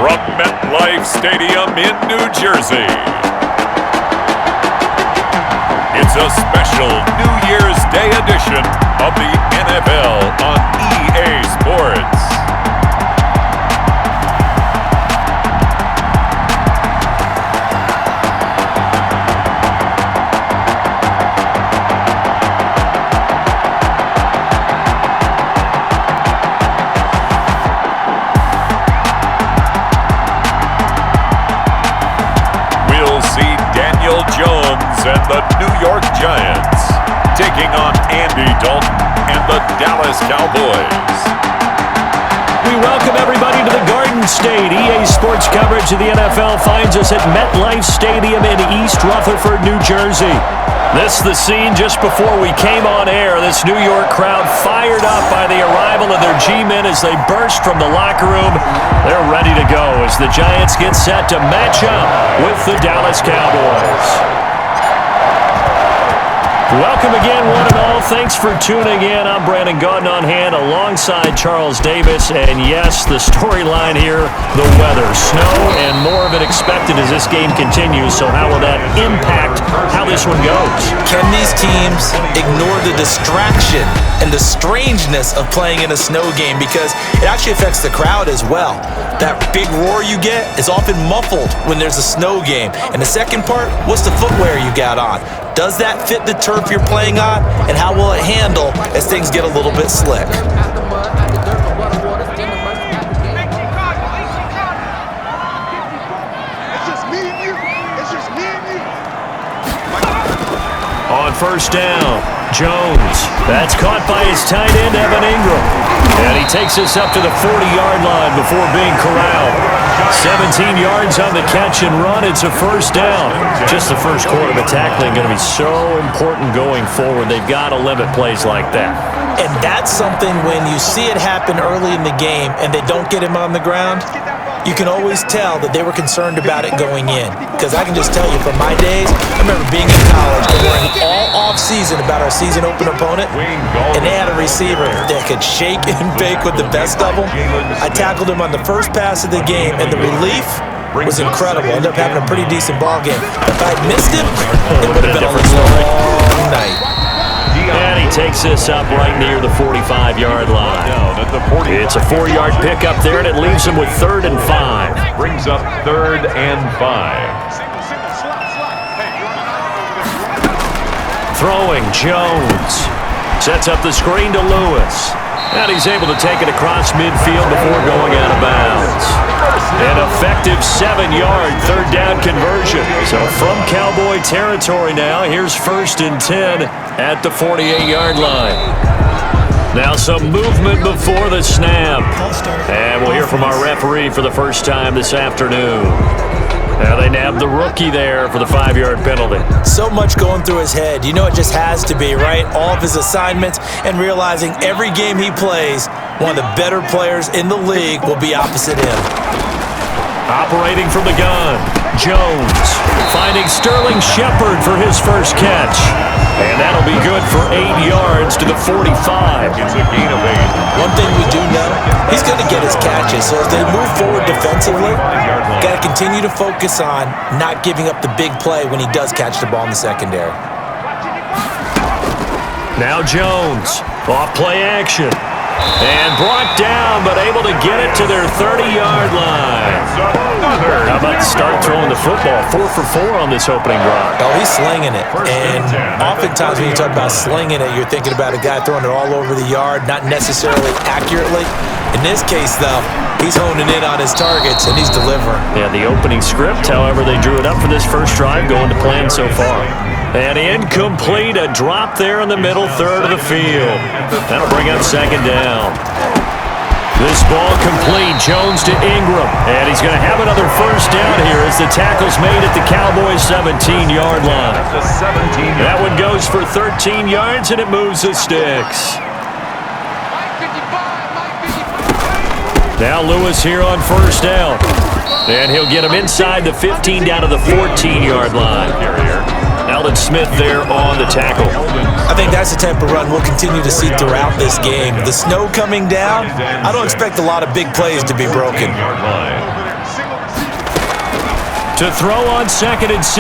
from MetLife Stadium in New Jersey. It's a special New Year's Day edition of the NFL on EA Sports. Jones and the New York Giants taking on Andy Dalton and the Dallas Cowboys. We welcome everybody to the Garden State. EA Sports coverage of the NFL finds us at MetLife Stadium in East Rutherford, New Jersey. This is the scene just before we came on air. This New York crowd fired up by the arrival of their G-men as they burst from the locker room. They're ready to go as the Giants get set to match up with the Dallas Cowboys. Welcome again, one and all. Thanks for tuning in. I'm Brandon Gaudin on hand alongside Charles Davis. And yes, the storyline here, the weather, snow, and more of it expected as this game continues. So how will that impact how this one goes? Can these teams ignore the distraction and the strangeness of playing in a snow game? Because it actually affects the crowd as well. That big roar you get is often muffled when there's a snow game. And the second part, what's the footwear you got on? Does that fit the turf you're playing on? And how will it handle as things get a little bit slick? On first down, Jones. That's caught by his tight end, Evan Ingram. And he takes us up to the 40-yard line before being corralled. 17 yards on the catch and run. It's a first down. Just the first quarter, but tackling going to be so important going forward. They've got to limit plays like that. And that's something when you see it happen early in the game and they don't get him on the ground, you can always tell that they were concerned about it going in. Because I can just tell you from my days, I remember being in college and learning all off-season about our season opener opponent, and they had a receiver that could shake and bake with the best of them. I tackled him on the first pass of the game, and the relief was incredible. Ended up having a pretty decent ball game. If I had missed him, it would have been a long night. And he takes this up right near the 45-yard line. It's a 4-yard pickup there, and it leaves him with 3rd and 5. Brings up 3rd and 5. Throwing, Jones. Sets up the screen to Lewis. And he's able to take it across midfield before going out of bounds. An effective 7-yard 3rd down conversion. So from Cowboy territory now, here's 1st and 10 at the 48-yard line. Now some movement before the snap. And we'll hear from our referee for the first time this afternoon. Now they nabbed the rookie there for the 5-yard penalty. So much going through his head. You know it just has to be, right? All of his assignments and realizing every game he plays, one of the better players in the league will be opposite him. Operating from the gun, Jones finding Sterling Shepard for his first catch. And that'll be good for 8 yards to the 45. It's a gain of 8. One thing we do know, he's going to get his catches. So as they move forward defensively, got to continue to focus on not giving up the big play when he does catch the ball in the secondary. Now Jones, off play action. And brought down, but able to get it to their 30-yard line. How about start throwing the football? 4 for 4 on this opening drive. Oh, he's slinging it. And oftentimes when you talk about slinging it, you're thinking about a guy throwing it all over the yard, not necessarily accurately. In this case, though, he's honing in on his targets, and he's delivering. Yeah, the opening script, however, they drew it up for this first drive, going to plan so far. And incomplete, a drop there in the middle third of the field. That'll bring up 2nd down. This ball complete, Jones to Ingram. And he's going to have another first down here as the tackle's made at the Cowboys' 17-yard line. That one goes for 13 yards, and it moves the sticks. Now Lewis here on first down. And he'll get him inside the 15 down to the 14-yard line. Alden Smith there on the tackle. I think that's the type of run we'll continue to see throughout this game. The snow coming down, I don't expect a lot of big plays to be broken. To throw on 2nd and 6.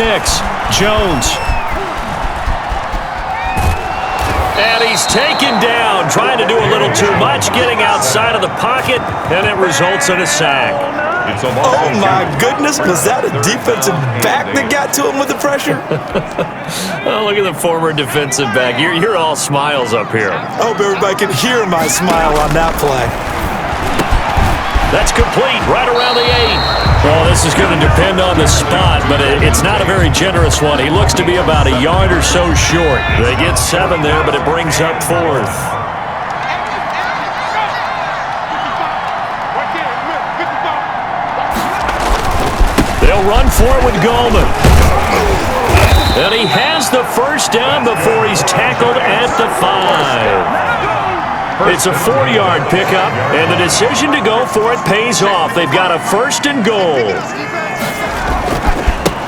Jones. And he's taken down, trying to do a little too much, getting outside of the pocket, and it results in a sack. Oh, my goodness. Was that a defensive back that got to him with the pressure? Oh, look at the former defensive back. You're all smiles up here. I hope everybody can hear my smile on that play. That's complete, right around the 8. Well, this is going to depend on the spot, but it's not a very generous one. He looks to be about a yard or so short. They get 7 there, but it brings up 4th. They'll run for it with Goldman. And he has the first down before he's tackled at the 5. It's a 4-yard pickup, and the decision to go for it pays off. They've got a 1st and goal.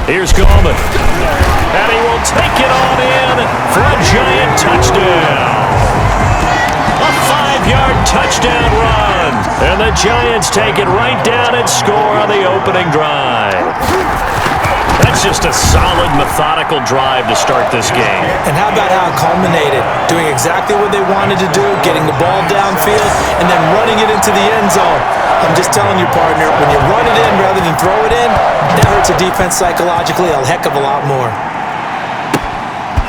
Here's Goldman. And he will take it on in for a giant touchdown. A 5-yard touchdown run. And the Giants take it right down and score on the opening drive. That's just a solid, methodical drive to start this game. And how about how it culminated? Doing exactly what they wanted to do, getting the ball downfield, and then running it into the end zone. I'm just telling you, partner, when you run it in rather than throw it in, that hurts a defense psychologically a heck of a lot more.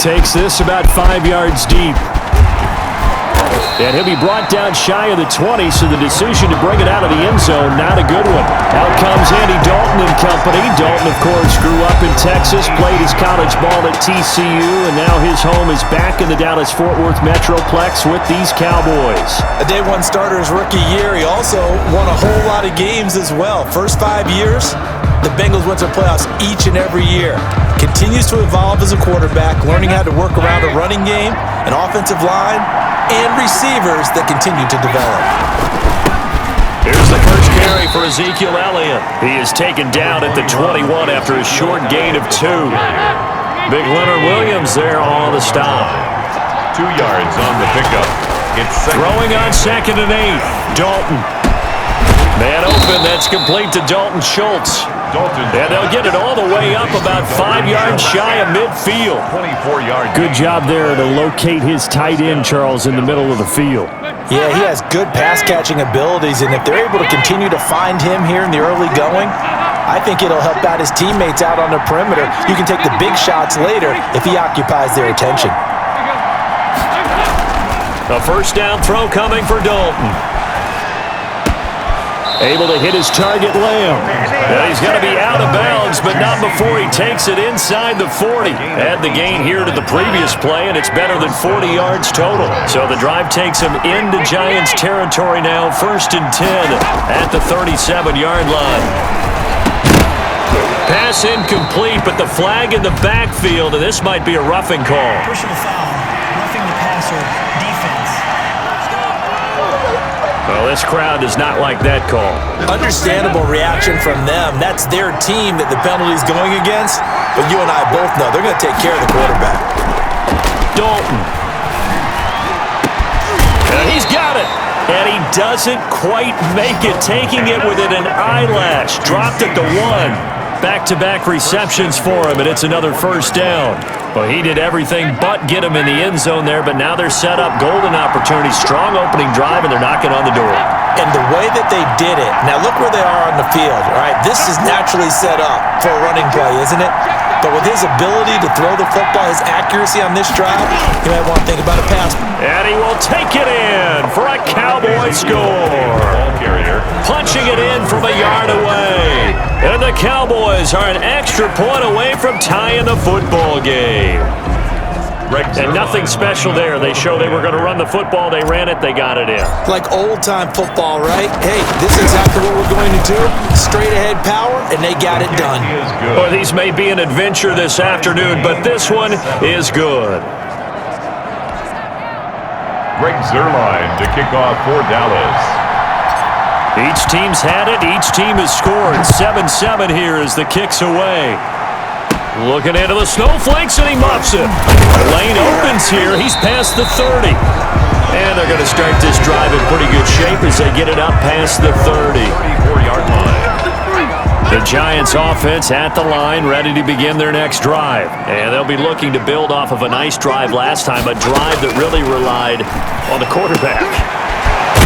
Takes this about 5 yards deep. And he'll be brought down shy of the 20, so the decision to bring it out of the end zone, not a good one. Out comes Andy Dalton and company. Dalton, of course, grew up in Texas, played his college ball at TCU, and now his home is back in the Dallas-Fort Worth Metroplex with these Cowboys. A day one starter his rookie year. He also won a whole lot of games as well. First 5 years, the Bengals went to the playoffs each and every year. Continues to evolve as a quarterback, learning how to work around a running game, an offensive line, and receivers that continue to develop. Here's the first carry for Ezekiel Elliott. He is taken down at the 21 after a short gain of 2. Big Leonard Williams there on the stop. 2 yards on the pickup. It's throwing on 2nd and 8. Dalton. Man open, that's complete to Dalton Schultz. And they'll get it all the way up about 5 yards shy of midfield. 24-yard. Good job there to locate his tight end, Charles, in the middle of the field. Yeah, he has good pass-catching abilities, and if they're able to continue to find him here in the early going, I think it'll help out his teammates out on the perimeter. You can take the big shots later if he occupies their attention. A first down throw coming for Dalton. Able to hit his target, Lamb. Now he's got to be out of bounds, but not before he takes it inside the 40. Add the gain here to the previous play, and it's better than 40 yards total. So the drive takes him into Giants territory now, 1st and 10 at the 37-yard line. Pass incomplete, but the flag in the backfield, and this might be a roughing call. Personal foul, roughing the passer, defense. Well, this crowd does not like that call. Understandable reaction from them. That's their team that the penalty's going against. But you and I both know they're going to take care of the quarterback. Dalton. And he's got it. And he doesn't quite make it, taking it within an eyelash. Dropped at the 1. Back-to-back receptions for him, and it's another first down. Well, he did everything but get him in the end zone there, but now they're set up. Golden opportunity, strong opening drive, and they're knocking on the door. And the way that they did it, now look where they are on the field, all right? This is naturally set up for a running play, isn't it? But with his ability to throw the football, his accuracy on this drive, you might want to think about a pass. And he will take it in for a Cowboy score. Punching it in from a yard away. And the Cowboys are an extra point away from tying the football game. And nothing special there. They show they were going to run the football. They ran it. They got it in. Like old-time football, right? Hey, this is exactly what we're going to do. Straight-ahead power, and they got it done. Well, these may be an adventure this afternoon, but this one is good. Greg Zuerlein to kick off for Dallas. Each team's had it. Each team has scored. 7-7 here as the kick's away. Looking into the snowflakes, and he muffs it. The lane opens here. He's past the 30. And they're going to start this drive in pretty good shape as they get it up past the 30. 34-yard line. The Giants offense at the line, ready to begin their next drive. And they'll be looking to build off of a nice drive last time, a drive that really relied on the quarterback.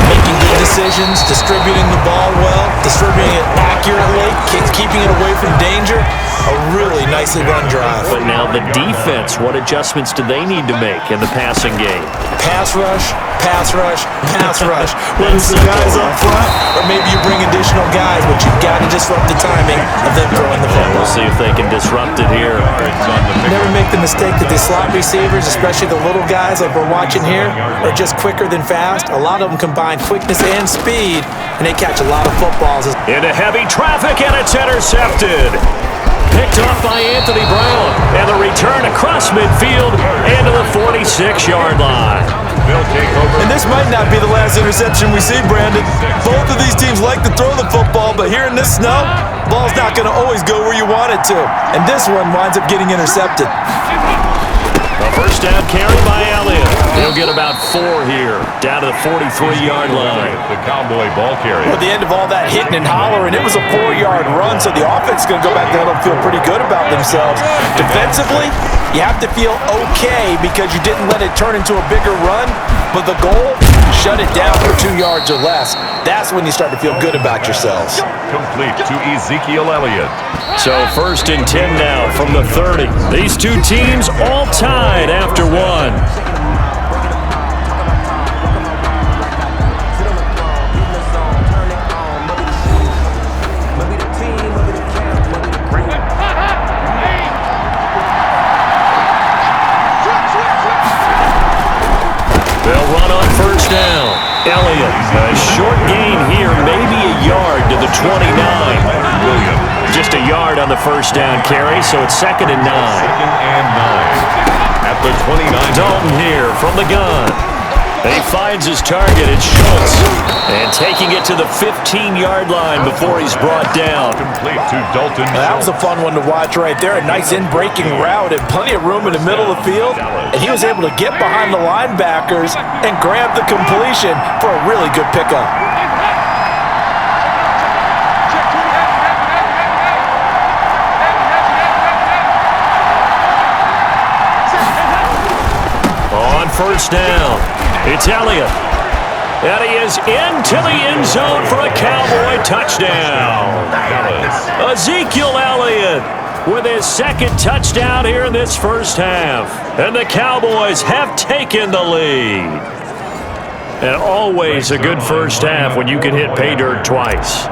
Making good decisions, distributing the ball well, distributing it accurately, keeping it away from danger. A really nicely run drive. But now the defense, what adjustments do they need to make in the passing game? Pass rush, pass rush, pass rush. Whether it's the guys up front or maybe you bring additional guys, but you've got to disrupt the timing of them throwing the football. We'll see if they can disrupt it here. Never make the mistake that the slot receivers, especially the little guys like we're watching here, are just quicker than fast. A lot of them combine quickness and speed, and they catch a lot of footballs. Into heavy traffic, and it's intercepted. Picked off by Anthony Brown, and the return across midfield into the 46-yard line. And this might not be the last interception we see, Brandon. Both of these teams like to throw the football, but here in this snow, ball's not going to always go where you want it to. And this one winds up getting intercepted. A first down carry by Elliott. He'll get about 4 here, down to the 43-yard line. The Cowboy ball carrier. At the end of all that hitting and hollering, it was a 4-yard run, so the offense is going to go back there and feel pretty good about themselves. Defensively, you have to feel okay because you didn't let it turn into a bigger run, but the goal, shut it down for 2 yards or less. That's when you start to feel good about yourselves. Complete to Ezekiel Elliott. So 1st and 10 now from the 30. These two teams all tied after one. They'll run on first down. Elliott, a short gain here, maybe a yard to the 29. Williams. Just a yard on the first down carry, so it's 2nd and 9. 2nd and 9. At the 29. Dalton here from the gun. He finds his target, it's Schultz. And taking it to the 15-yard line before he's brought down. Complete to Dalton. That was a fun one to watch right there. A nice in-breaking route and plenty of room in the middle of the field. And he was able to get behind the linebackers and grab the completion for a really good pickup. On first down, it's Elliott. And he is into the end zone for a Cowboy touchdown. Ezekiel Elliott with his 2nd touchdown here in this first half. And the Cowboys have taken the lead. And always a good first half when you can hit pay dirt twice.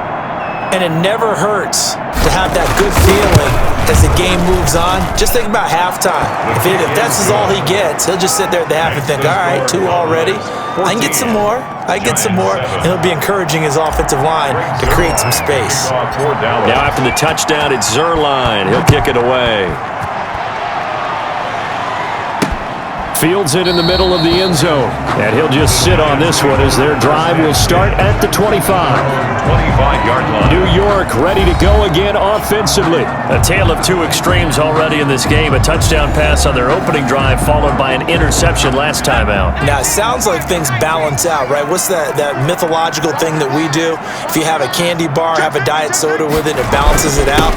And it never hurts to have that good feeling as the game moves on. Just think about halftime. If that's all he gets, he'll just sit there at the half and think, all right, 2 already. I can get some more. I get some more. And he'll be encouraging his offensive line to create some space. Now after the touchdown, it's Zerline. He'll kick it away. Fields it in the middle of the end zone. And he'll just sit on this one as their drive will start at the 25. 25-yard line. New York ready to go again offensively. A tale of two extremes already in this game. A touchdown pass on their opening drive followed by an interception last time out. Now, it sounds like things balance out, right? What's that mythological thing that we do? If you have a candy bar, have a diet soda with it, it balances it out.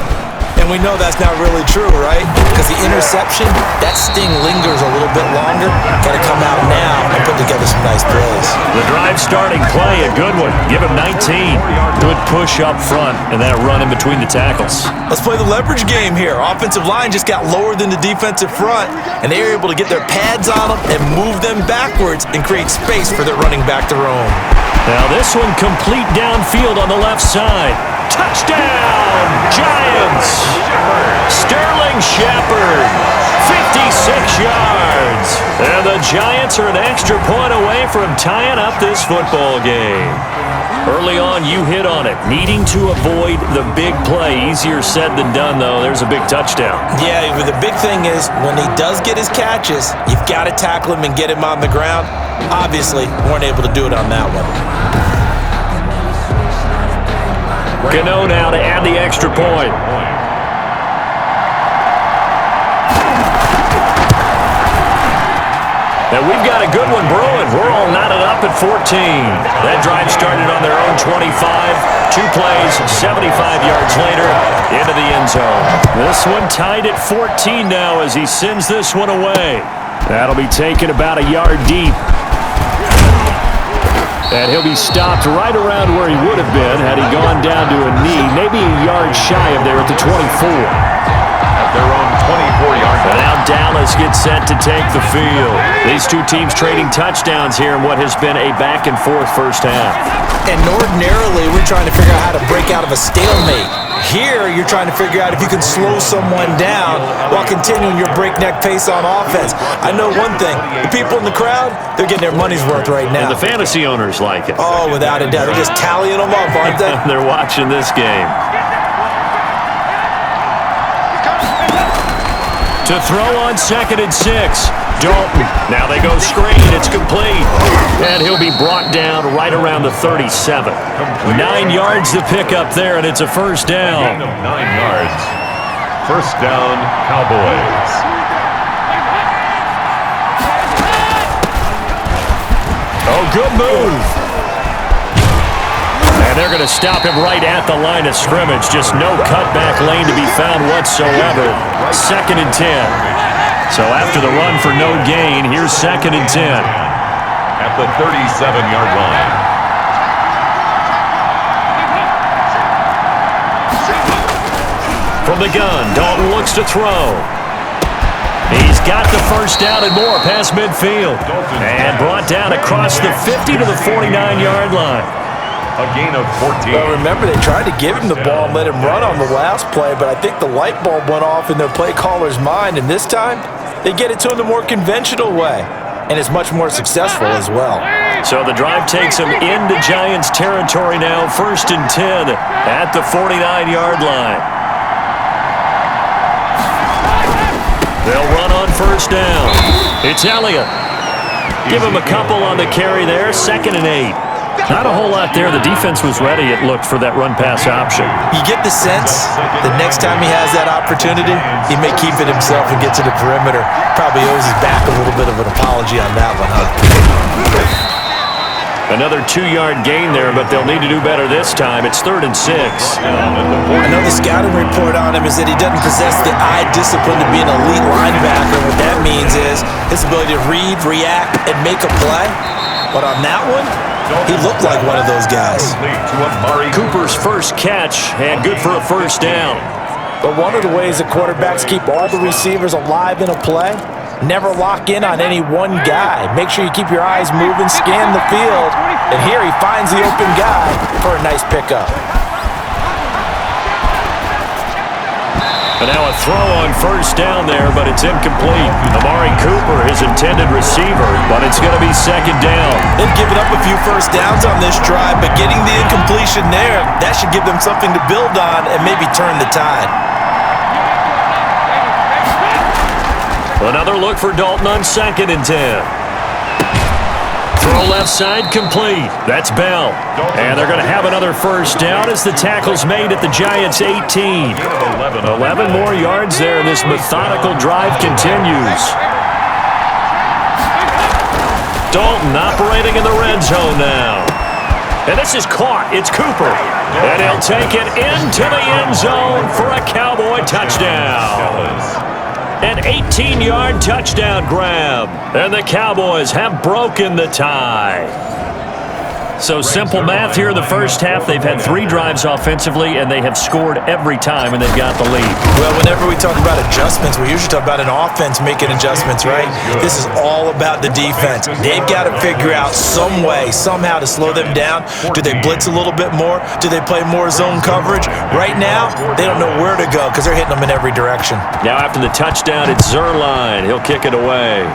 And we know that's not really true, right? Because the interception, that sting lingers a little bit longer. Got to come out now and put together some nice plays. The drive starting play, a good one. Give him 19. Good push up front and that run in between the tackles. Let's play the leverage game here. Offensive line just got lower than the defensive front, and they were able to get their pads on them and move them backwards and create space for their running back to roam. Now this one complete downfield on the left side. Touchdown, Giants! Sterling Shepard, 56 yards. And the Giants are an extra point away from tying up this football game. Early on, you hit on it. Needing to avoid the big play. Easier said than done, though. There's a big touchdown. Yeah, but the big thing is when he does get his catches, you've got to tackle him and get him on the ground. Obviously, weren't able to do it on that one. Cano now to add the extra point. And we've got a good one brewing. We're all knotted up up at 14. That drive started on their own 25. 2 plays, 75 yards later, into the end zone. This one tied at 14 now as he sends this one away. That'll be taken about a yard deep. And he'll be stopped right around where he would have been had he gone down to a knee, maybe a yard shy of there at the 24. At their own 24-yard line. Now Dallas gets set to take the field. These two teams trading touchdowns here in what has been a back-and-forth first half. And ordinarily, we're trying to figure out how to break out of a stalemate. Here, you're trying to figure out if you can slow someone down while continuing your breakneck pace on offense. I know one thing. The people in the crowd, they're getting their money's worth right now. And the fantasy owners like it. Oh, without a doubt. They're just tallying them up, aren't they? They're watching this game. To throw on 2nd and 6. Dalton. Now they go screen. It's complete. And he'll be brought down right around the 37. 9 yards to pick up there, and it's a first down. Gain of 9 yards. First down, Cowboys. Oh, good move. And they're going to stop him right at the line of scrimmage. Just no cutback lane to be found whatsoever. 2nd and 10. So after the run for no gain, here's 2nd and 10. At the 37-yard line. From the gun, Dalton looks to throw. He's got the first down and more past midfield. And brought down across the 50 to the 49-yard line. A gain of 14. Well, remember, they tried to give him the ball and let him run on the last play, but I think the light bulb went off in their play caller's mind, and this time, they get it to him the more conventional way, and it's much more successful as well. So the drive takes him into Giants territory now, 1st and 10 at the 49-yard line. They'll run on first down. It's Elliott. Give him a couple on the carry there, 2nd and 8. Not a whole lot there. The defense was ready, it looked, for that run-pass option. You get the sense the next time he has that opportunity, he may keep it himself and get to the perimeter. Probably owes his back a little bit of an apology on that one, huh? Another 2-yard gain there, but they'll need to do better this time. It's 3rd and 6. Another scouting report on him is that he doesn't possess the eye discipline to be an elite linebacker. What that means is his ability to read, react, and make a play. But on that one, he looked like one of those guys. Cooper's first catch, and good for a first down. But one of the ways that quarterbacks keep all the receivers alive in a play, never lock in on any one guy. Make sure you keep your eyes moving, scan the field, and here he finds the open guy for a nice pickup. And now a throw on first down there, but it's incomplete. Amari Cooper, his intended receiver, but it's going to be 2nd down. They've given up a few first downs on this drive, but getting the incompletion there, that should give them something to build on and maybe turn the tide. Another look for Dalton on 2nd and 10. Throw left side complete. That's Bell. And they're going to have another first down as the tackle's made at the Giants' 18. 11 more yards there, and this methodical drive continues. Dalton operating in the red zone now. And this is caught. It's Cooper. And he'll take it into the end zone for a Cowboy touchdown. An 18-yard touchdown grab. And the Cowboys have broken the tie. So simple math here in the first half. They've had 3 drives offensively, and they have scored every time, and they've got the lead. Well, whenever we talk about adjustments, we usually talk about an offense making adjustments, right? This is all about the defense. They've got to figure out some way, somehow to slow them down. Do they blitz a little bit more? Do they play more zone coverage? Right now, they don't know where to go because they're hitting them in every direction. Now after the touchdown, it's Zerline. He'll kick it away.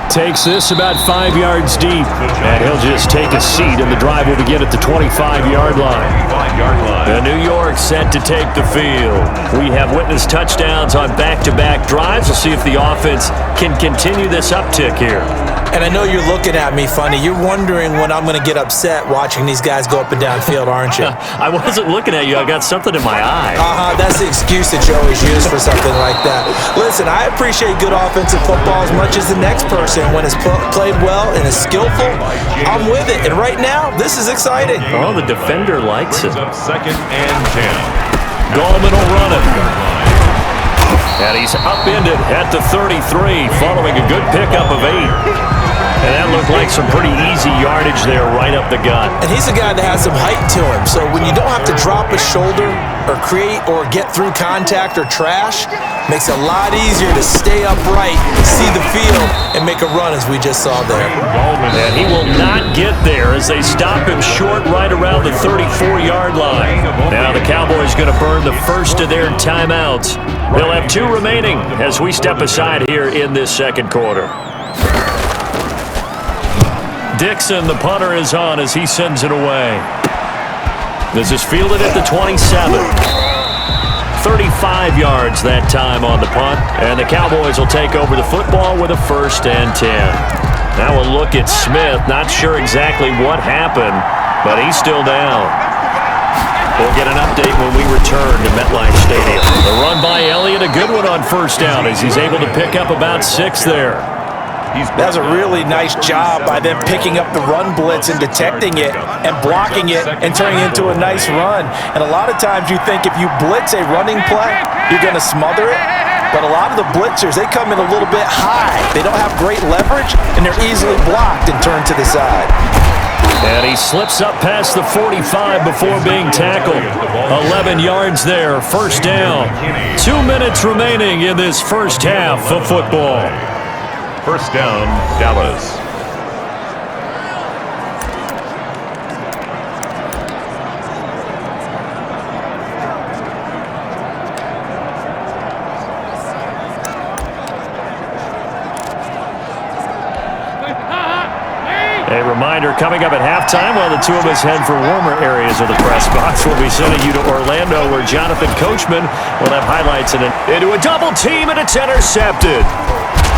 Takes this about 5 yards deep, and he'll just take a seat, and the drive will begin at the 25-yard line. And New York set to take the field. We have witnessed touchdowns on back-to-back drives. We'll see if the offense can continue this uptick here. And I know you're looking at me funny. You're wondering when I'm going to get upset watching these guys go up and down field, aren't you? I wasn't looking at you. I got something in my eye. That's the excuse that you always use for something like that. Listen, I appreciate good offensive football as much as the next person. When it's played well and is skillful, I'm with it. And right now, this is exciting. Oh, the defender likes it. Up 2nd and 10. Gallman will run it. And he's upended at the 33 following a good pickup of 8. And that looked like some pretty easy yardage there right up the gut. And he's a guy that has some height to him. So when you don't have to drop a shoulder or create or get through contact or trash, makes it a lot easier to stay upright, see the field, and make a run as we just saw there. And he will not get there as they stop him short right around the 34-yard line. Now the Cowboys going to burn the first of their timeouts. They'll have 2 remaining as we step aside here in this second quarter. Dixon, the punter, is on as he sends it away. This is fielded at the 27. 35 yards that time on the punt, and the Cowboys will take over the football with a 1st and 10. Now we'll look at Smith. Not sure exactly what happened, but he's still down. We'll get an update when we return to MetLife Stadium. The run by Elliott, a good one on 1st down as he's able to pick up about 6 there. That was a really nice job by them picking up the run blitz and detecting it and blocking it and turning it into a nice run. And a lot of times you think if you blitz a running play, you're going to smother it. But a lot of the blitzers, they come in a little bit high. They don't have great leverage, and they're easily blocked and turned to the side. And he slips up past the 45 before being tackled. 11 yards there, 1st down. 2 minutes remaining in this first half of football. 1st down, Dallas. A reminder, coming up at halftime, while the 2 of us head for warmer areas of the press box, we'll be sending you to Orlando, where Jonathan Coachman will have highlights into a double team, and it's intercepted.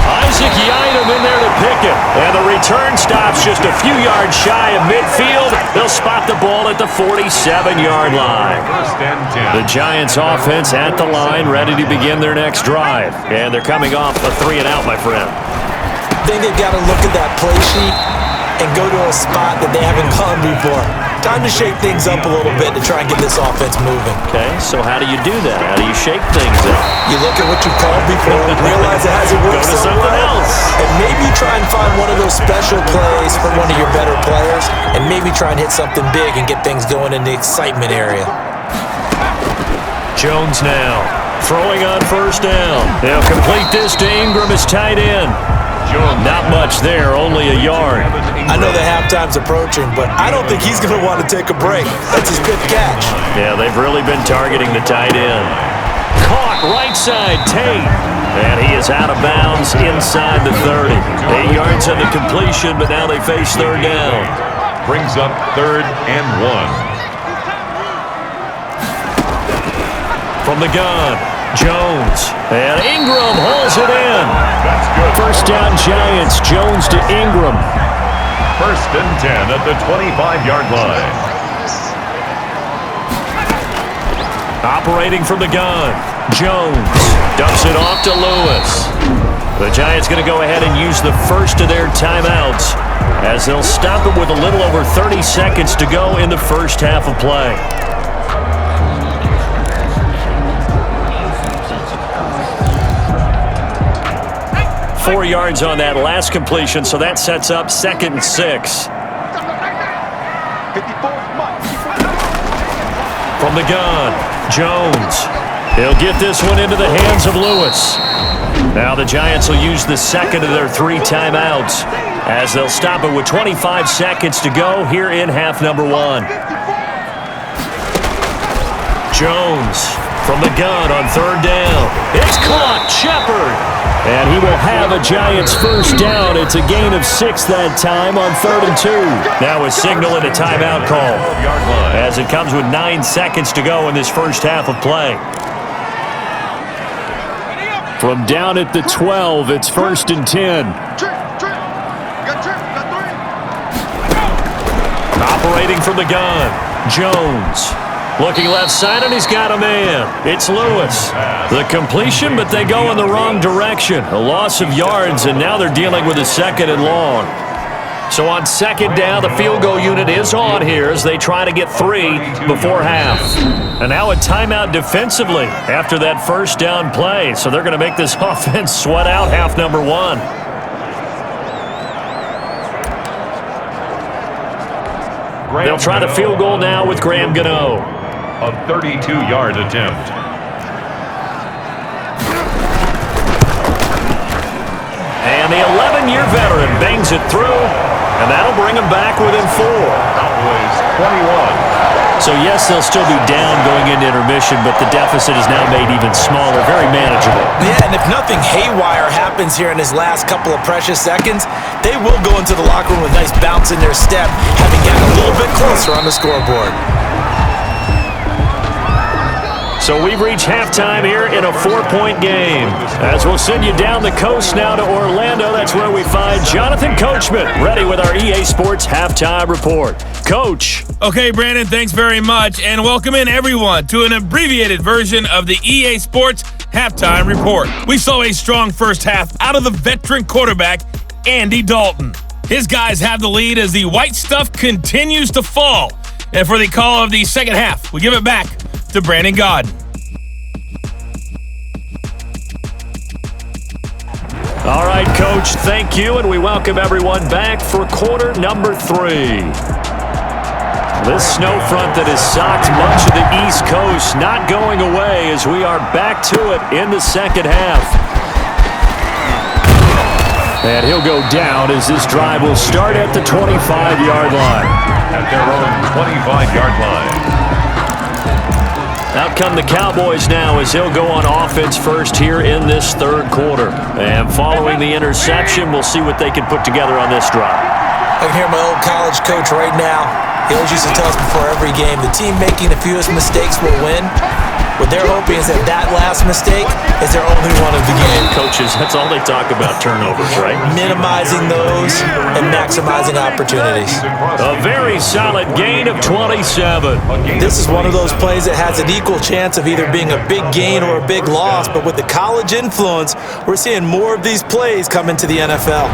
Isaac Yiadom in there to pick it. And the return stops just a few yards shy of midfield. They'll spot the ball at the 47-yard line. 1st and 10. The Giants offense at the line, ready to begin their next drive. And they're coming off a 3-and-out, my friend. I think they've got to look at that play sheet and go to a spot that they haven't gone before. Time to shake things up a little bit to try and get this offense moving. Okay, so how do you do that? How do you shake things up? You look at what you called before, realize it hasn't worked Go to so something well, else. and maybe you try and find one of those special plays from one of your better players, and maybe try and hit something big and get things going in the excitement area. Jones now, throwing on 1st down. They'll complete this to Ingram as tight end. Not much there, only a yard. I know the halftime's approaching, but I don't think he's going to want to take a break. That's his 5th catch. Yeah, they've really been targeting the tight end. Caught right side, Tate. And he is out of bounds inside the 30. 8 yards on the completion, but now they face 3rd down. Brings up 3rd and 1. From the gun, Jones. And Ingram hauls it in. That's good. 1st down Giants, Jones to Ingram. 1st and 10 at the 25-yard line. Operating from the gun, Jones dumps it off to Lewis. The Giants going to go ahead and use the first of their timeouts as they'll stop it with a little over 30 seconds to go in the first half of play. Four yards on that last completion, so that sets up 2nd and 6. From the gun, Jones. He'll get this one into the hands of Lewis. Now the Giants will use the 2nd of their 3 timeouts as they'll stop it with 25 seconds to go here in half number 1. Jones from the gun on 3rd down. It's caught, Shepard. And he will have a Giants 1st down. It's a gain of 6 that time on 3rd and 2. Now a signal and a timeout call as it comes with 9 seconds to go in this first half of play. From down at the 12, it's 1st and 10. Operating from the gun, Jones. Looking left side, and he's got a man. It's Lewis. The completion, but they go in the wrong direction. A loss of yards, and now they're dealing with a 2nd and long. So on 2nd down, the field goal unit is on here as they try to get 3 before half. And now a timeout defensively after that 1st down play. So they're going to make this offense sweat out half number 1. They'll try the field goal now with Graham Gano. A 32-yard attempt. And the 11-year veteran bangs it through, and that'll bring him back within 4. Cowboys 21. So, yes, they'll still be down going into intermission, but the deficit is now made even smaller, very manageable. Yeah, and if nothing haywire happens here in his last couple of precious seconds, they will go into the locker room with a nice bounce in their step, having gotten a little bit closer on the scoreboard. So we've reached halftime here in a 4-point game. As we'll send you down the coast now to Orlando, that's where we find Jonathan Coachman, ready with our EA Sports Halftime Report. Coach. Okay, Brandon, thanks very much, and welcome in everyone to an abbreviated version of the EA Sports Halftime Report. We saw a strong first half out of the veteran quarterback, Andy Dalton. His guys have the lead as the white stuff continues to fall. And for the call of the second half, we give it back to Brandon Gaudin. All right, Coach, thank you, and we welcome everyone back for quarter number 3. This snow front that has socked much of the East Coast not going away as we are back to it in the second half. And he'll go down as this drive will start at the 25-yard line. At their own 25-yard line. Out come the Cowboys now as they'll go on offense first here in this 3rd quarter. And following the interception, we'll see what they can put together on this drive. I can hear my old college coach right now. He always used to tell us before every game, the team making the fewest mistakes will win. What they're hoping is that that last mistake is their only one of the game. Coaches, that's all they talk about, turnovers, right? Minimizing those and maximizing opportunities. A very solid gain of 27. This is one of those plays that has an equal chance of either being a big gain or a big loss, but with the college influence, we're seeing more of these plays come into the NFL.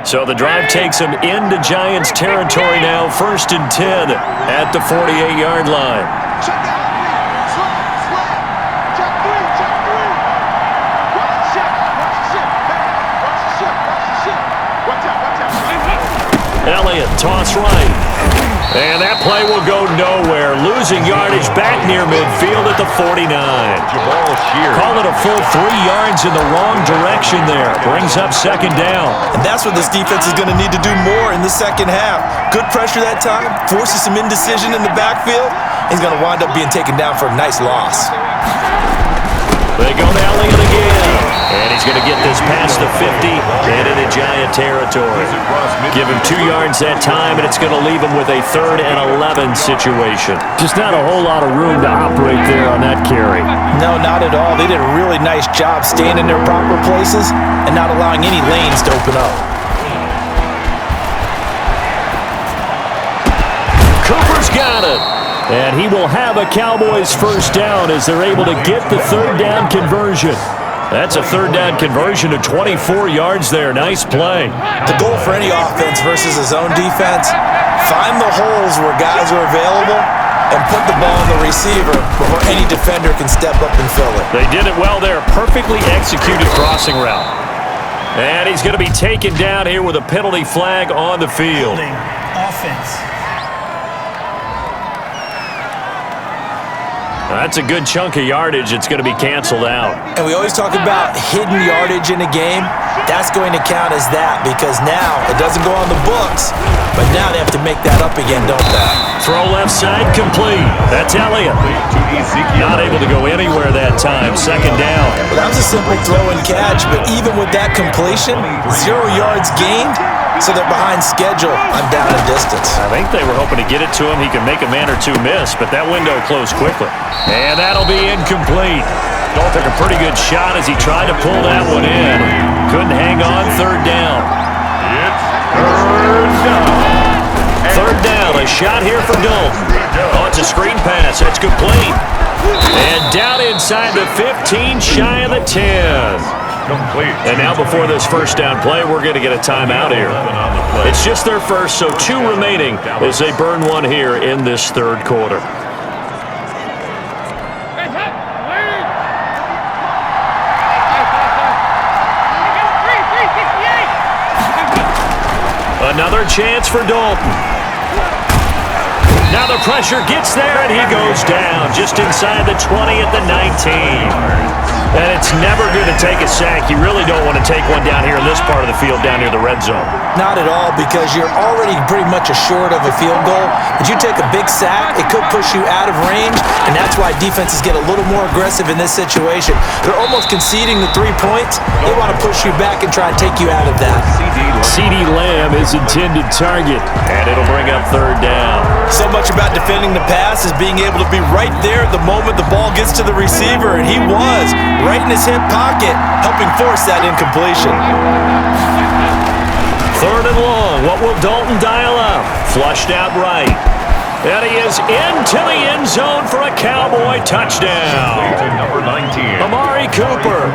So the drive takes them into Giants territory now, 1st and 10 at the 48-yard line. Elliott, toss right. And that play will go nowhere, losing yardage back near midfield at the 49. Call it a full 3 yards in the wrong direction there. Brings up 2nd down. And that's what this defense is going to need to do more in the second half. Good pressure that time, forces some indecision in the backfield. He's going to wind up being taken down for a nice loss. They go to Elliott again. And he's going to get this past the 50 and into Giant territory. Give him 2 yards that time, and it's going to leave him with a 3rd and 11 situation. Just not a whole lot of room to operate there on that carry. No, not at all. They did a really nice job staying in their proper places and not allowing any lanes to open up. Cooper's got it. And he will have a Cowboys 1st down as they're able to get the 3rd down conversion. That's a 3rd down conversion of 24 yards there. Nice play. The goal for any offense versus his own defense, find the holes where guys are available and put the ball on the receiver before any defender can step up and fill it. They did it well there. Perfectly executed crossing route. And he's going to be taken down here with a penalty flag on the field. Offense. That's a good chunk of yardage. It's going to be canceled out. And we always talk about hidden yardage in a game. That's going to count as that because now it doesn't go on the books, but now they have to make that up again, don't they? Throw left side complete. That's Elliott. Not able to go anywhere that time. 2nd down. Well, that was a simple throw and catch, but even with that completion, 0 yards gained, so they're behind schedule on down and distance. I think they were hoping to get it to him. He can make a man or two miss, but that window closed quickly. And that'll be incomplete. Dalton took a pretty good shot as he tried to pull that one in. Couldn't hang on. Third down. It's third down. Third down, a shot here for Dalton. Oh, it's a screen pass. It's complete. And down inside the 15, shy of the 10. Complete. And now before this first down play, we're going to get a timeout here. It's just their first, so 2 remaining as they burn one here in this third quarter. Another chance for Dalton. Now the pressure gets there, and he goes down just inside the 20 at the 19. And it's never going to take a sack. You really don't want to take one down here in this part of the field, down near the red zone. Not at all, because you're already pretty much assured of a field goal. But you take a big sack, it could push you out of range, and that's why defenses get a little more aggressive in this situation. They're almost conceding the 3 points. They want to push you back and try and take you out of that. CeeDee Lamb is intended target, and it'll bring up third down. So much about defending the pass is being able to be right there at the moment the ball gets to the receiver, and he was right in his hip pocket, helping force that incompletion. Third and long. What will Dalton dial up? Flushed out right. And he is into the end zone for a Cowboy touchdown. Number 19. Amari Cooper,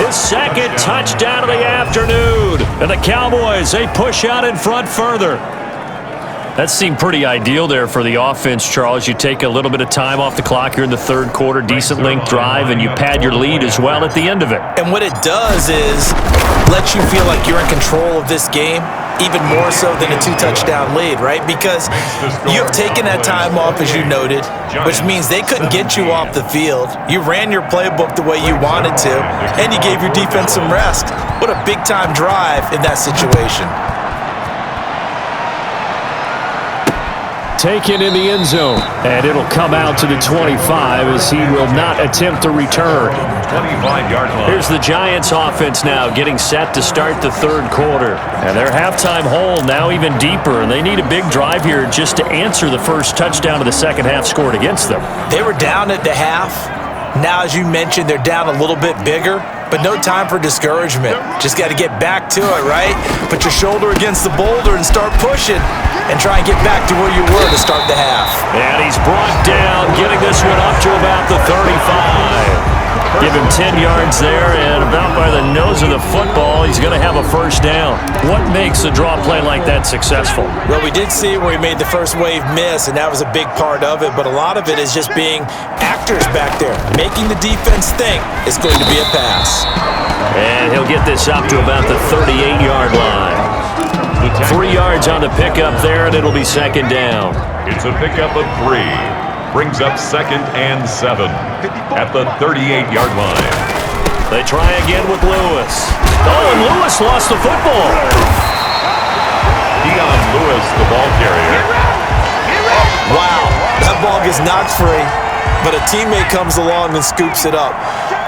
his second touchdown of the afternoon. And the Cowboys, they push out in front further. That seemed pretty ideal there for the offense, Charles. You take a little bit of time off the clock here in the third quarter, decent length drive, and you pad your lead as well at the end of it. And what it does is let you feel like you're in control of this game, even more so than a 2-touchdown lead, right? Because you have taken that time off, as you noted, which means they couldn't get you off the field. You ran your playbook the way you wanted to, and you gave your defense some rest. What a big-time drive in that situation. Taken in the end zone, and it'll come out to the 25 as he will not attempt to return. 25-yard line. Here's the Giants offense now getting set to start the third quarter. And their halftime hole now even deeper, and they need a big drive here just to answer the first touchdown of the second half scored against them. They were down at the half. Now, as you mentioned, they're down a little bit bigger, but no time for discouragement. Just got to get back to it, right? Put your shoulder against the boulder and start pushing and try and get back to where you were to start the half. And he's brought down, getting this one up to about the 35. Give him 10 yards there, and about by the nose of the football, he's going to have a first down. What makes a draw play like that successful? Well, we did see where he made the first wave miss, and that was a big part of it, but a lot of it is just being actors back there, making the defense think it's going to be a pass. And he'll get this up to about the 38-yard line. 3 yards on the pickup there, and it'll be second down. It's a pickup of 3. Brings up 2nd and 7 at the 38-yard line. They try again with Lewis. Oh, and Lewis lost the football. Dion Lewis, the ball carrier. Wow, that ball gets knocked free, but a teammate comes along and scoops it up.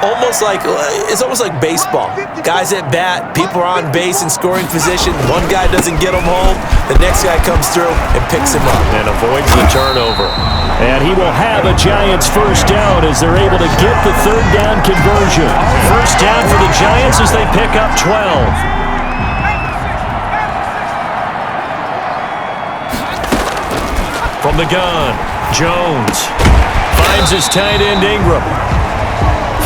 It's almost like baseball. Guys at bat, people are on base in scoring position. One guy doesn't get him home, the next guy comes through and picks him up. And avoids the turnover. And he will have a Giants first down as they're able to get the third down conversion. First down for the Giants as they pick up 12. From the gun, Jones finds his tight end Ingram.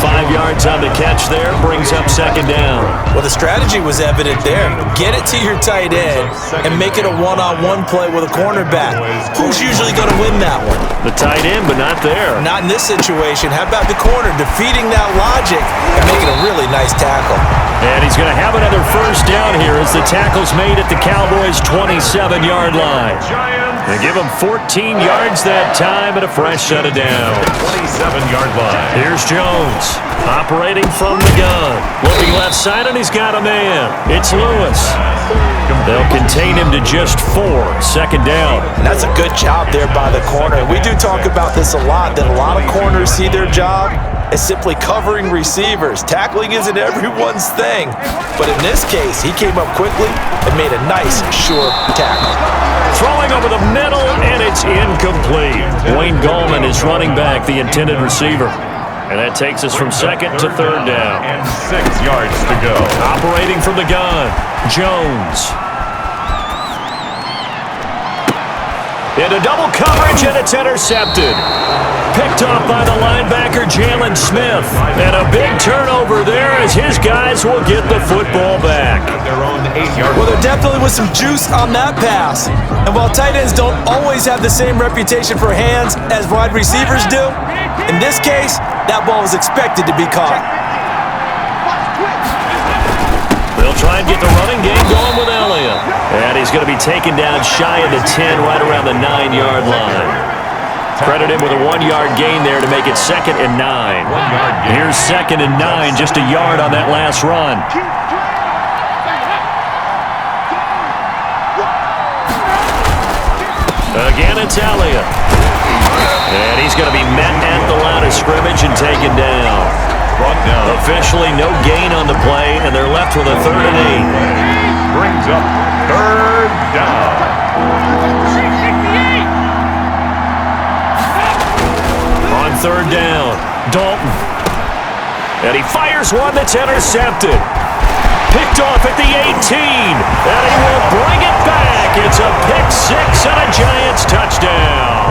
5 yards on the catch there, brings up second down. Well, the strategy was evident there. Get it to your tight end and make it a one-on-one play with a cornerback. Who's usually going to win that one? The tight end, but not there. Not in this situation. How about the corner defeating that logic and making a really nice tackle? And he's going to have another first down here as the tackle's made at the Cowboys' 27-yard line. They give him 14 yards that time and a fresh set of down. 27-yard line. Here's Jones, operating from the gun. Looking left side, and he's got a man. It's Lewis. They'll contain him to just 4. Second down. And that's a good job there by the corner. We do talk about this a lot, that a lot of corners see their job is simply covering receivers. Tackling isn't everyone's thing. But in this case, he came up quickly and made a nice, sure tackle. Throwing over the middle, and it's incomplete. Wayne Gallman is running back, the intended receiver. And that takes us from second to third down. And 6 yards to go. Operating from the gun, Jones. Into double coverage, and it's intercepted. Picked off by the linebacker, Jalen Smith. And a big turnover there as his guys will get the football back. Their own 8-yard. Well, there definitely was some juice on that pass. And while tight ends don't always have the same reputation for hands as wide receivers do, in this case, that ball was expected to be caught. They'll try and get the running game going with Elliott. And he's going to be taken down shy of the 10, right around the 9-yard line. Credit him with a 1-yard gain there to make it 2nd and 9. Here's 2nd and 9, just a yard on that last run. Again, it's Elliott. And he's going to be met at the line of scrimmage and taken down. Brought down. Officially no gain on the play, and they're left with a 3rd and 8. Brings up 3rd down. On 3rd down, Dalton. And he fires one that's intercepted. Picked off at the 18, and he will bring it back. It's a pick 6 and a Giants touchdown.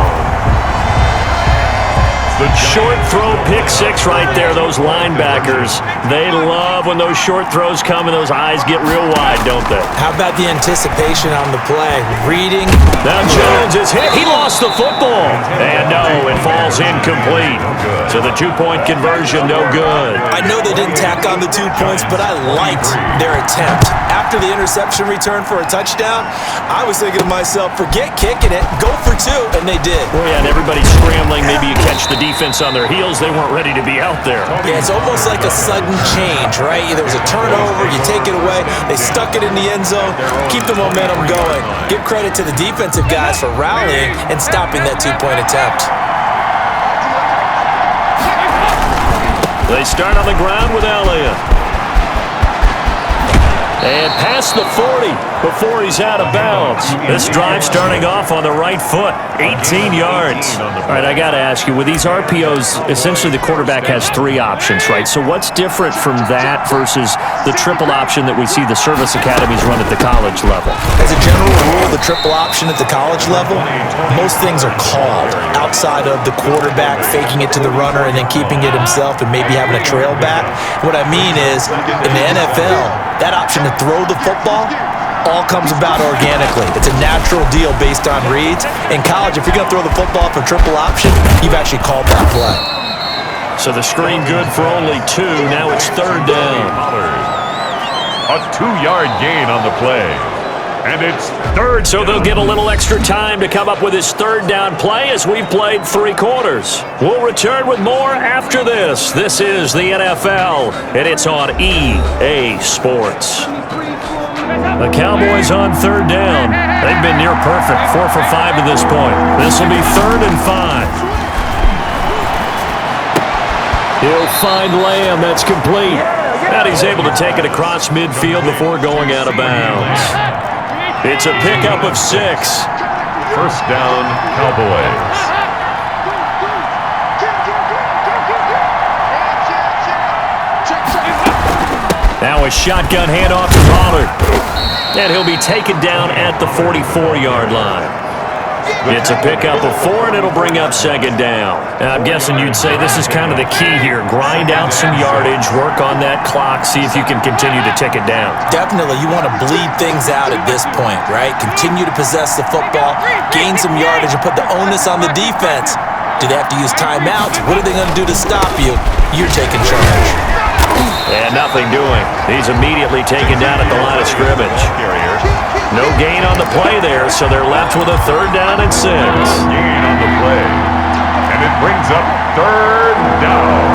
Short throw, pick 6 right there. Those linebackers, they love when those short throws come and those eyes get real wide, don't they? How about the anticipation on the play? Reading. Now Jones is hit. He lost the football. And no, it falls incomplete. So the 2-point conversion, no good. I know they didn't tack on the 2 points, but I liked their attempt. After the interception return for a touchdown, I was thinking to myself, forget kicking it, go for 2, and they did. Well, yeah, and everybody's scrambling. Maybe you catch the defense on their heels. They weren't ready to be out there. Yeah, it's almost like a sudden change, right? There was a turnover, you take it away, they stuck it in the end zone, keep the momentum going. Give credit to the defensive guys for rallying and stopping that 2-point attempt. They start on the ground with Elliott. And past the 40 before he's out of bounds. This drive starting off on the right foot, 18 yards. All right, I got to ask you, with these RPOs, essentially the quarterback has 3 options, right? So what's different from that versus the triple option that we see the service academies run at the college level? As a general rule, the triple option at the college level, most things are called outside of the quarterback faking it to the runner and then keeping it himself and maybe having a trail back. What I mean is, in the NFL, that option to throw the football all comes about organically. It's a natural deal based on reads. In college, if you're going to throw the football for triple option, you've actually called that play. So the screen good for only 2. Now it's 3rd down. A 2-yard gain on the play. And it's 3rd. So they'll get a little extra time to come up with his 3rd down play as we've played 3 quarters. We'll return with more after this. This is the NFL, and it's on EA Sports. The Cowboys on 3rd down. They've been near perfect, 4 for 5 to this point. This will be 3rd and 5. He'll find Lamb. That's complete. And he's able to take it across midfield before going out of bounds. It's a pickup of 6. 1st down, Cowboys. Now a shotgun handoff to Pollard. And he'll be taken down at the 44-yard line. It's a pickup of 4, and it'll bring up 2nd down. Now, I'm guessing you'd say this is kind of the key here. Grind out some yardage, work on that clock, see if you can continue to tick it down. Definitely, you want to bleed things out at this point, right? Continue to possess the football, gain some yardage, and put the onus on the defense. Do they have to use timeouts? What are they going to do to stop you? You're taking charge. And nothing doing. He's immediately taken down at the line of scrimmage. No gain on the play there, so they're left with a 3rd down and 6. Gain on the play. And it brings up 3rd down.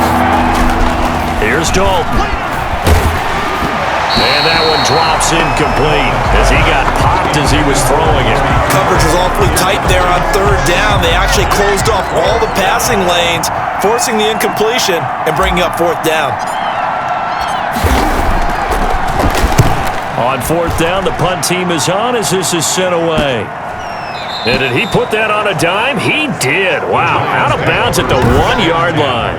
Here's Dalton. And that one drops incomplete as he got popped as he was throwing it. Coverage was awfully tight there on 3rd down. They actually closed off all the passing lanes. forcing the incompletion and bringing up 4th down. On 4th down, the punt team is on as this is sent away. And did he put that on a dime? He did. Wow, out of bounds at the 1-yard line.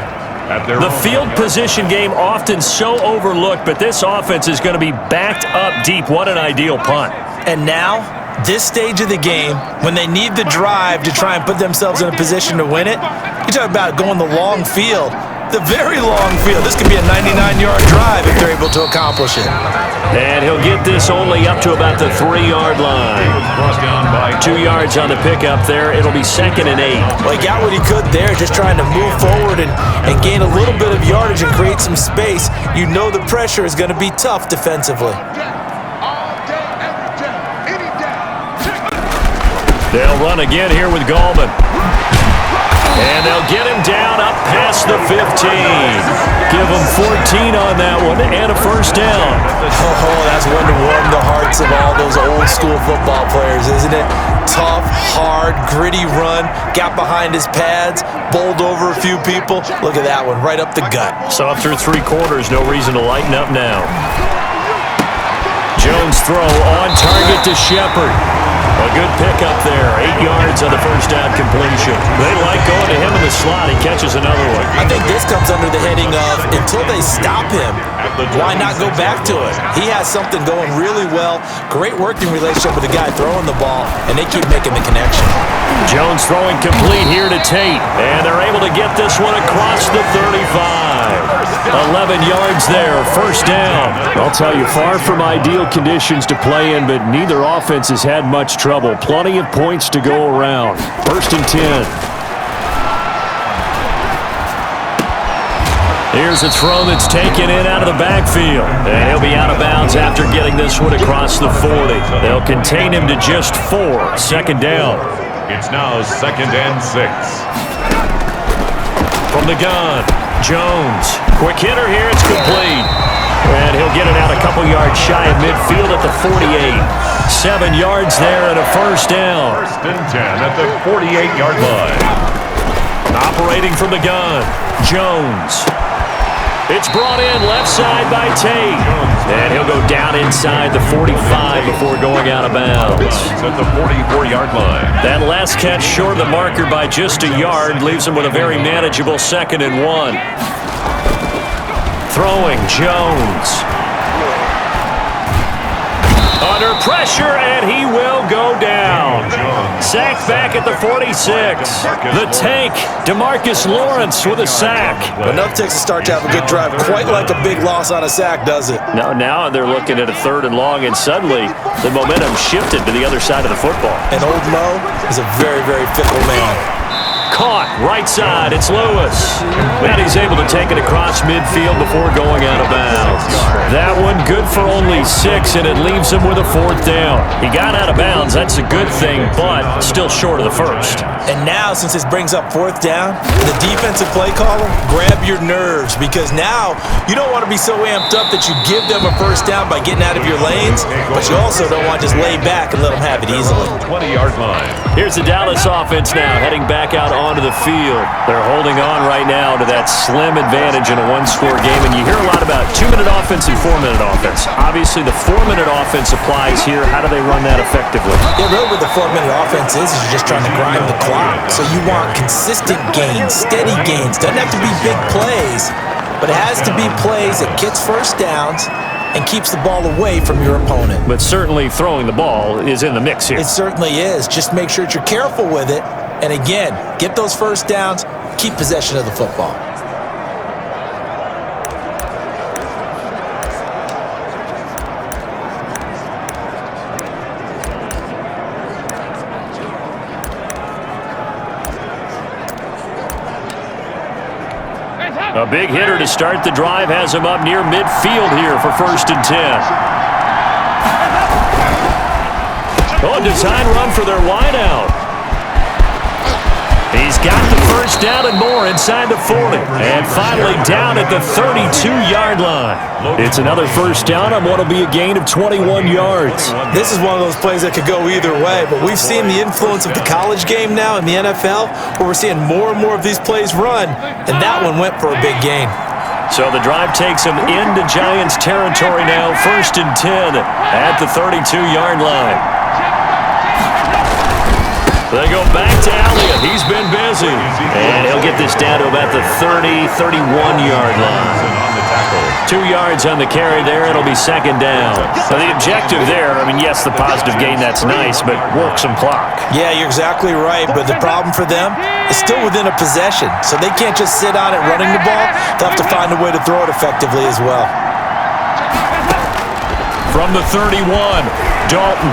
The field position game often so overlooked, but this offense is going to be backed up deep. What an ideal punt. And now, this stage of the game, when they need the drive to try and put themselves in a position to win it, you talk about going the long field, the very long field. This could be a 99-yard drive if they're able to accomplish it. And he'll get this only up to about the 3-yard line. 2 yards on the pickup there. It'll be 2nd and 8. Well, he got what he could there, just trying to move forward and gain a little bit of yardage and create some space. You know the pressure is going to be tough defensively. They'll run again here with Gallman. And they'll get him down up past the 15. Give him 14 on that one and a 1st down. Oh, that's one to warm the hearts of all those old school football players, isn't it? Tough, hard, gritty run, got behind his pads, bowled over a few people. Look at that one, right up the gut. So after 3 quarters, no reason to lighten up now. Jones throw on target to Shepard. A good pickup there. 8 yards on the 1st down completion. They like going to him in the slot. He catches another one. I think this comes under the heading of until they stop him, why not go back to it? He has something going really well. Great working relationship with the guy throwing the ball, and they keep making the connection. Jones throwing complete here to Tate. And they're able to get this one across the 35. 11 yards there, 1st down. I'll tell you, far from ideal conditions to play in, but neither offense has had much trouble. Plenty of points to go around. 1st and 10. Here's a throw that's taken in out of the backfield. And he'll be out of bounds after getting this one across the 40. They'll contain him to just 4. 2nd down. It's now 2nd and 6. From the gun, Jones. Quick hitter here, it's complete. And he'll get it out a couple yards shy of midfield at the 48. 7 yards there and a 1st down. 1st and 10 at the 48-yard line. Operating from the gun, Jones. It's brought in left side by Tate. And he'll go down inside the 45 before going out of bounds. At the 44-yard line. That last catch short of the marker by just a yard leaves him with a very manageable 2nd and 1. Throwing, Jones. Under pressure, and he will go down. Sacked back at the 46. The tank, DeMarcus Lawrence with a sack. Enough takes a start to have a good drive. Quite like a big loss on a sack, does it? Now they're looking at a 3rd and long, and suddenly the momentum shifted to the other side of the football. And old Mo is a very, very fickle man. Caught, right side, it's Lewis. And he's able to take it across midfield before going out of bounds. That one good for only 6, and it leaves him with a 4th down. He got out of bounds, that's a good thing, but still short of the 1st. And now, since this brings up 4th down, the defensive play caller, grab your nerves, because now you don't want to be so amped up that you give them a 1st down by getting out of your lanes, but you also don't want to just lay back and let them have it easily. 20-yard line. Here's the Dallas offense now, heading back out onto the field. They're holding on right now to that slim advantage in a 1-score game, and you hear a lot about 2-minute offense and 4-minute offense. Obviously, the 4-minute offense applies here. How do they run that effectively? Yeah, really what the 4-minute offense is you're just trying to grind the clock. So you want consistent gains, steady gains. Doesn't have to be big plays, but it has to be plays that gets 1st downs and keeps the ball away from your opponent. But certainly throwing the ball is in the mix here. It certainly is. Just make sure that you're careful with it. And again, get those 1st downs, keep possession of the football. A big hitter to start the drive has him up near midfield here for 1st and 10. Oh, design run for their wideout. He's He's got the first down and more inside the 40. And finally down at the 32-yard line. It's another first down on what will be a gain of 21 yards. This is one of those plays that could go either way, but we've seen the influence of the college game now in the NFL, where we're seeing more and more of these plays run, and that one went for a big gain. So the drive takes him into Giants territory now, 1st and 10 at the 32-yard line. They go back to Elliott. He's been busy. And he'll get this down to about the 30, 31-yard line. 2 yards on the carry there. It'll be second down. So the objective there, I mean, yes, the positive gain, that's nice, but work some clock. Yeah, you're exactly right, but the problem for them is still within a possession, so they can't just sit on it running the ball. They'll have to find a way to throw it effectively as well. From the 31, Dalton.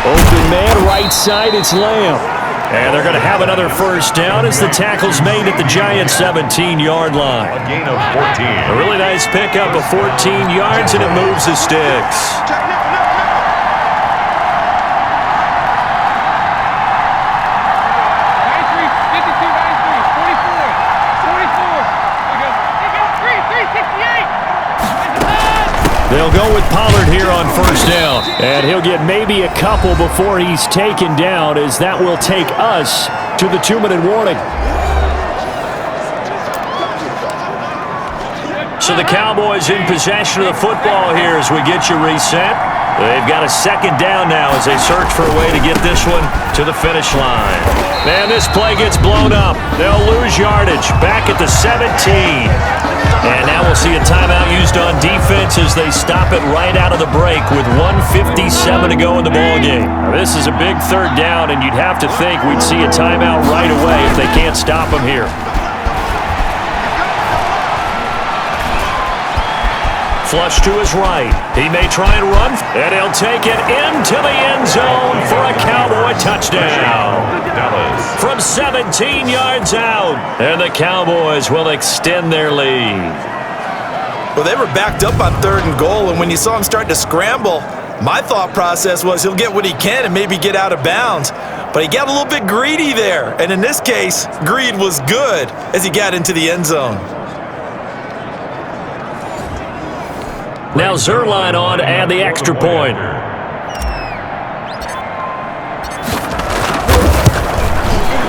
Open man, right side, it's Lamb. And they're going to have another first down as the tackle's made at the Giants' 17-yard line. A gain of 14. A really nice pickup of 14 yards, and it moves the sticks. They'll go with Pollard here on first down. And he'll get maybe a couple before he's taken down, as that will take us to the 2-minute warning. So the Cowboys in possession of the football here as we get you reset. They've got a second down now as they search for a way to get this one to the finish line. Man, this play gets blown up. They'll lose yardage back at the 17. And now we'll see a timeout used on defense as they stop it right out of the break with 1:57 to go in the ballgame. This is a big third down, and you'd have to think we'd see a timeout right away if they can't stop them here. Flush to his right. He may try and run, and he'll take it into the end zone for a Cowboy touchdown. From 17 yards out, and the Cowboys will extend their lead. Well, they were backed up on 3rd and goal, and when you saw him start to scramble, my thought process was he'll get what he can and maybe get out of bounds. But he got a little bit greedy there, and in this case, greed was good as he got into the end zone. Now Zerline on to add the extra point.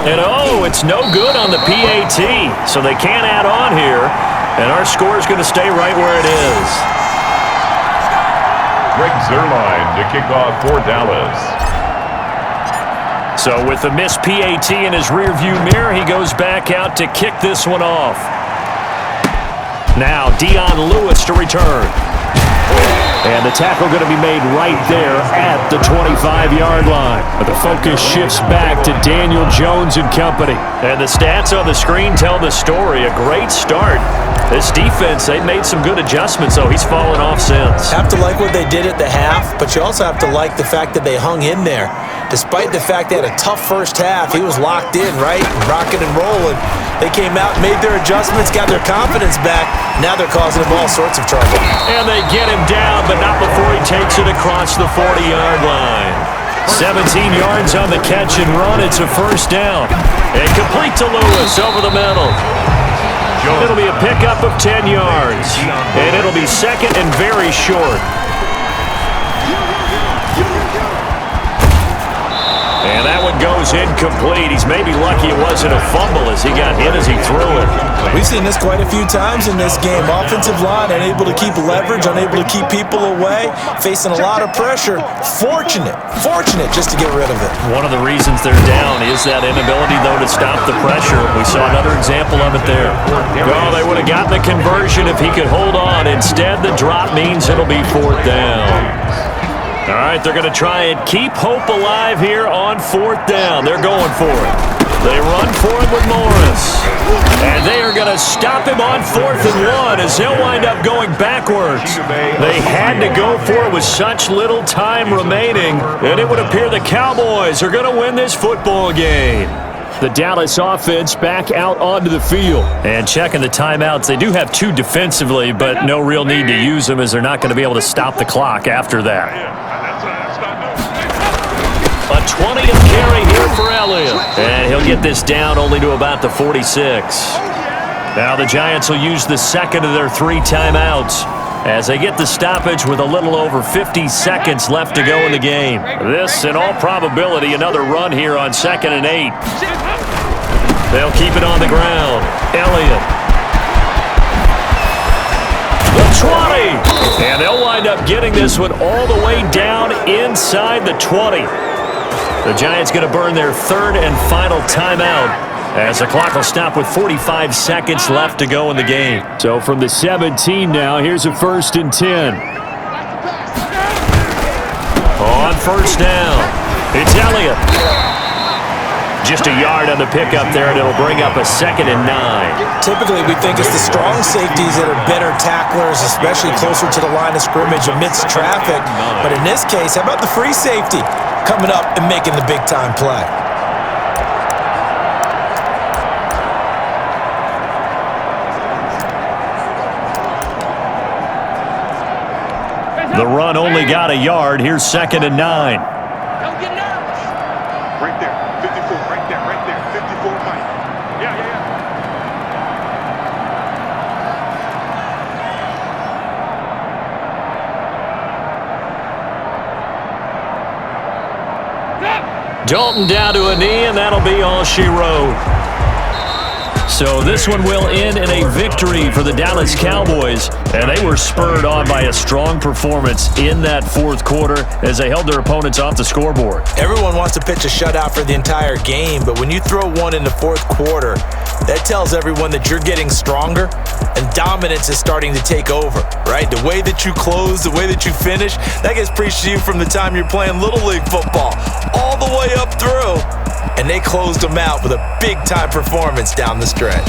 And oh, it's no good on the PAT, so they can't add on here. And our score is going to stay right where it is. Greg Zerline to kick off for Dallas. So with the missed PAT in his rearview mirror, he goes back out to kick this one off. Now Dion Lewis to return. And the tackle going to be made right there at the 25-yard line. But the focus shifts back to Daniel Jones and company. And the stats on the screen tell the story. A great start. This defense, they've made some good adjustments, so he's fallen off since. Have to like what they did at the half, but you also have to like the fact that they hung in there. Despite the fact they had a tough first half, he was locked in, right? Rocking and rolling. They came out, made their adjustments, got their confidence back. Now they're causing him all sorts of trouble. And they get him down, but not before he takes it across the 40-yard line. 17 yards on the catch and run. It's a first down. And complete to Lewis over the middle. It'll be a pickup of 10 yards. And it'll be second and very short. And that one goes incomplete. He's maybe lucky it wasn't a fumble as he got hit as he threw it. We've seen this quite a few times in this game. Offensive line unable to keep leverage, unable to keep people away, facing a lot of pressure. Fortunate just to get rid of it. One of the reasons they're down is that inability, though, to stop the pressure. We saw another example of it there. Well, they would have gotten the conversion if he could hold on. Instead, the drop means it'll be 4th down. All right, they're going to try and keep hope alive here on 4th down. They're going for it. They run for it with Morris. And they are going to stop him on 4th and 1 as they'll wind up going backwards. They had to go for it with such little time remaining, and it would appear the Cowboys are going to win this football game. The Dallas offense back out onto the field. And checking the timeouts, they do have 2 defensively, but no real need to use them as they're not going to be able to stop the clock after that. A 20th carry here for Elliott. And he'll get this down only to about the 46. Now the Giants will use the second of their 3 timeouts as they get the stoppage with a little over 50 seconds left to go in the game. This, in all probability, another run here on 2nd and 8. They'll keep it on the ground. Elliott. The 20. And they'll wind up getting this one all the way down inside the 20. The Giants going to burn their 3rd and final timeout as the clock will stop with 45 seconds left to go in the game. So from the 17 now, here's a 1st and 10. On 1st down, it's Elliott. Just a yard on the pickup there, and it'll bring up a 2nd and 9. Typically, we think it's the strong safeties that are better tacklers, especially closer to the line of scrimmage amidst traffic. But in this case, how about the free safety coming up and making the big-time play? The run only got a yard. Here's 2nd and 9. Don't get nervous. Right there, 54, right there, 54, Mike. Yeah. Dalton down to a knee, and that'll be all she wrote. So this one will end in a victory for the Dallas Cowboys, and they were spurred on by a strong performance in that 4th quarter as they held their opponents off the scoreboard. Everyone wants to pitch a shutout for the entire game, but when you throw one in the 4th quarter, that tells everyone that you're getting stronger and dominance is starting to take over, right? The way that you close, the way that you finish, that gets preached to you from the time you're playing Little League football all the way up through. And they closed them out with a big-time performance down the stretch.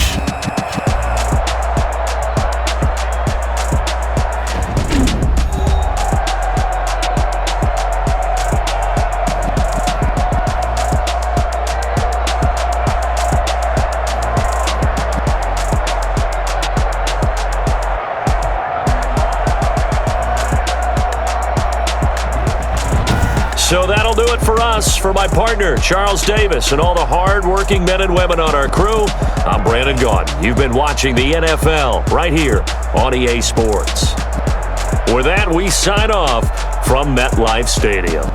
So that'll do it for us. For my partner, Charles Davis, and all the hard-working men and women on our crew, I'm Brandon Gaudin. You've been watching the NFL right here on EA Sports. With that, we sign off from MetLife Stadium.